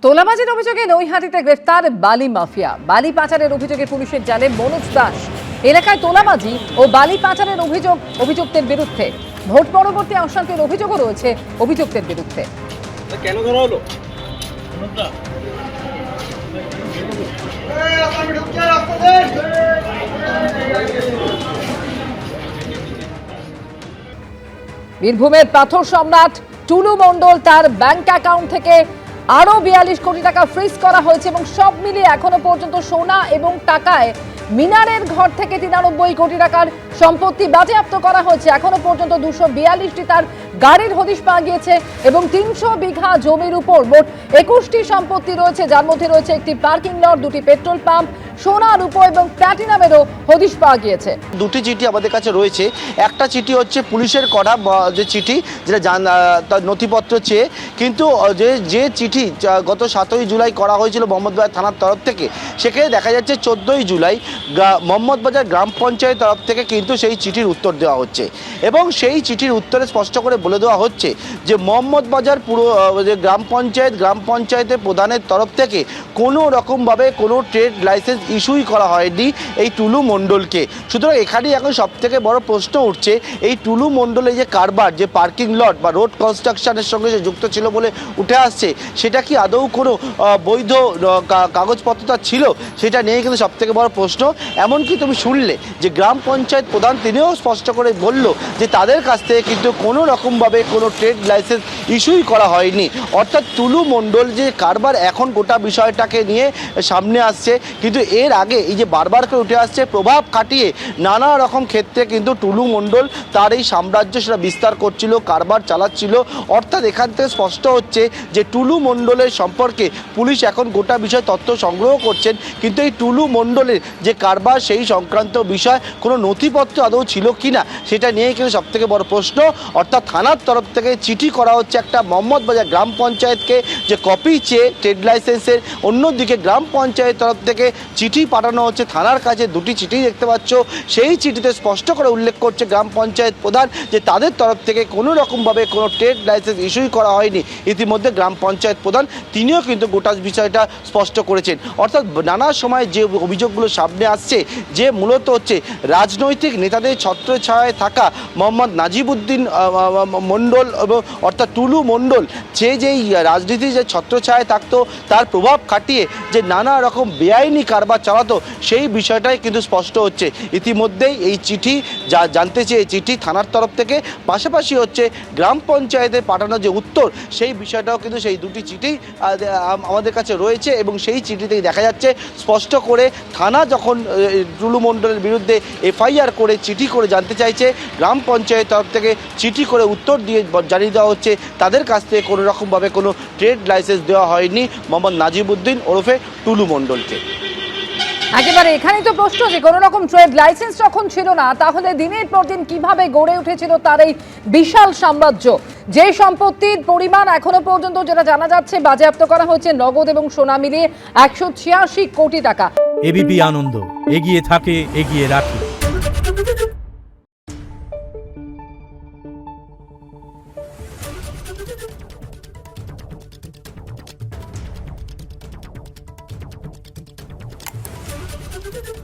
তোলাবাজির অভিযোগে নৈহাটিতে গ্রেফতার বালি মাফিয়া। বালি পাচারের অভিযোগে পুলিশের জালে মনোজ দাস। এলাকায় তোলাবাজি ও বালি পাচারের অভিযুক্তের বিরুদ্ধে। ভোট পরবর্তী অশান্তির অভিযোগও রয়েছে অভিযুক্তের বিরুদ্ধে। কেন ধরা হলো? বীরভূমের পাথর সম্রাট টুলু মণ্ডল তার ব্যাংক অ্যাকাউন্ট থেকে আরো 42 কোটি টাকা ফ্রিজ করা হয়েছে এবং সব মিলিয়ে এখনো পর্যন্ত সোনা এবং টাকায় মিনারের ঘর থেকে 93 কোটি টাকার সম্পত্তি বাজেয়াপ্ত করা হয়েছে। এখনো পর্যন্ত 242টি তার গাড়ির হদিশ পাওয়া গিয়েছে এবং 300 বিঘা জমির উপর মোট 21টি সম্পত্তি রয়েছে, যার মধ্যে রয়েছে একটি পার্কিং লট, 2টি পেট্রোল পাম্প, সোনা, রূপো এবং প্ল্যাটিনামেরও হদিশ পাওয়া গিয়েছে। দুটি চিঠি আমাদের কাছে রয়েছে। একটা চিঠি হচ্ছে পুলিশের করা যে চিঠি, যেটা নথিপত্র চেয়ে, কিন্তু যে চিঠি গত 7ই জুলাই করা হয়েছিল মোহাম্মদবাজার থানার তরফ থেকে, সেখানে দেখা যাচ্ছে 14ই জুলাই মোহাম্মদবাজার গ্রাম পঞ্চায়েত তরফ থেকে কিন্তু সেই চিঠির উত্তর দেওয়া হচ্ছে এবং সেই চিঠির উত্তরে স্পষ্ট করে বলে দেওয়া হচ্ছে যে মোহাম্মদবাজার পুরো যে গ্রাম পঞ্চায়েতের প্রধানের তরফ থেকে কোনো রকমভাবে কোনো ট্রেড লাইসেন্স ইস্যুই করা হয়নি এই টুলু মণ্ডলকে। সুতরাং এখানেই এখন সবথেকে বড় প্রশ্ন উঠছে, এই টুলু মণ্ডলের যে কারবার, যে পার্কিং লট বা রোড কনস্ট্রাকশনের সঙ্গে যে যুক্ত ছিল বলে উঠে আসছে, সেটা কি আদৌ কোনো বৈধ কাগজপত্র ছিল, সেটা নিয়ে কিন্তু সবথেকে বড় প্রশ্ন। এমনকি তুমি শুনলে যে গ্রাম পঞ্চায়েত প্রধান তিনিও স্পষ্ট করে বলল যে তাদের কাছ থেকে কিন্তু কোনো রকমভাবে কোনো ট্রেড লাইসেন্স ইস্যুই করা হয়নি। অর্থাৎ টুলু মণ্ডল যে কারবার এখন গোটা বিষয়টাকে নিয়ে সামনে আসছে, কিন্তু এর আগে এই যে বারবার করে উঠে আসছে প্রভাব খাটিয়ে নানা রকম ক্ষেত্রে কিন্তু টুলু মণ্ডল তার এই সাম্রাজ্য সেটা বিস্তার করছিল, কারবার চালাচ্ছিল। অর্থাৎ এখান থেকে স্পষ্ট হচ্ছে যে টুলু মণ্ডলের সম্পর্কে পুলিশ এখন গোটা বিষয় তথ্য সংগ্রহ করছেন, কিন্তু এই টুলু মণ্ডলের যে কারবার সেই সংক্রান্ত বিষয় কোনো নথিপত্র আদৌ ছিল কিনা সেটা নিয়ে কিন্তু সবথেকে বড় প্রশ্ন। অর্থাৎ থানার তরফ থেকে চিঠি করা হচ্ছে একটা মোহাম্মদবাজার গ্রাম পঞ্চায়েতকে যে কপি চেয়ে ট্রেড লাইসেন্সের, অন্যদিকে গ্রাম পঞ্চায়েত তরফ থেকে চিঠি পাঠানো হচ্ছে থানার কাছে। দুটি চিঠি দেখতে পাচ্ছ, সেই চিঠিতে স্পষ্ট করে উল্লেখ করছে গ্রাম পঞ্চায়েত প্রধান যে তাদের তরফ থেকে কোনো রকমভাবে কোনো ট্রেড লাইসেন্স ইস্যুই করা হয়নি। ইতিমধ্যে গ্রাম পঞ্চায়েত প্রধান তিনিও কিন্তু গোটা বিষয়টা স্পষ্ট করেছেন। অর্থাৎ নানা সময় যে অভিযোগগুলো সামনে আসছে, যে মূলত হচ্ছে রাজনৈতিক নেতাদের ছত্রছায়ায় থাকা মোহাম্মদ নাজিবউদ্দিন মণ্ডল এবং অর্থাৎ টুলু মণ্ডল, যেই রাজনীতি যে ছত্রছায়ায় থাকতো, তার প্রভাব খাটিয়ে যে নানা রকম বেআইনি কারবার চালাতো, সেই বিষয়টাই কিন্তু স্পষ্ট হচ্ছে। ইতিমধ্যেই এই চিঠি জানতে চেয়ে চিঠি থানার তরফ থেকে, পাশাপাশি হচ্ছে গ্রাম পঞ্চায়েতে পাঠানো যে উত্তর, সেই বিষয়টাও কিন্তু সেই দুটি চিঠি আমাদের কাছে রয়েছে এবং সেই চিঠিতেই দেখা যাচ্ছে স্পষ্ট করে থানা যখন টুলু মণ্ডলের বিরুদ্ধে এফআইআর করে চিঠি করে জানতে চাইছে, গ্রাম পঞ্চায়েত তরফ থেকে চিঠি করে উত্তর দিয়ে জানিয়ে দেওয়া হচ্ছে তাদের কাছ থেকে কোনো রকমভাবে কোনো ট্রেড লাইসেন্স দেওয়া হয়নি মোহাম্মদ নাজিবউদ্দিন ওরফে টুলু মণ্ডলকে। একেবারে এখানেই তো প্রশ্ন যে কোনো রকম ট্রেড লাইসেন্স যখন ছিল না, তাহলে দিনের পর দিন কিভাবে গড়ে উঠেছিল তার এই বিশাল সাম্রাজ্য। যে সম্পত্তির পরিমাণ এখনো পর্যন্ত যেটা জানা যাচ্ছে বাজেয়াপ্ত করা হয়েছে নগদ এবং সোনা মিলিয়ে 186 কোটি টাকা। এবিপি আনন্দ, এগিয়ে থাকে, এগিয়ে রাখে। Thank you.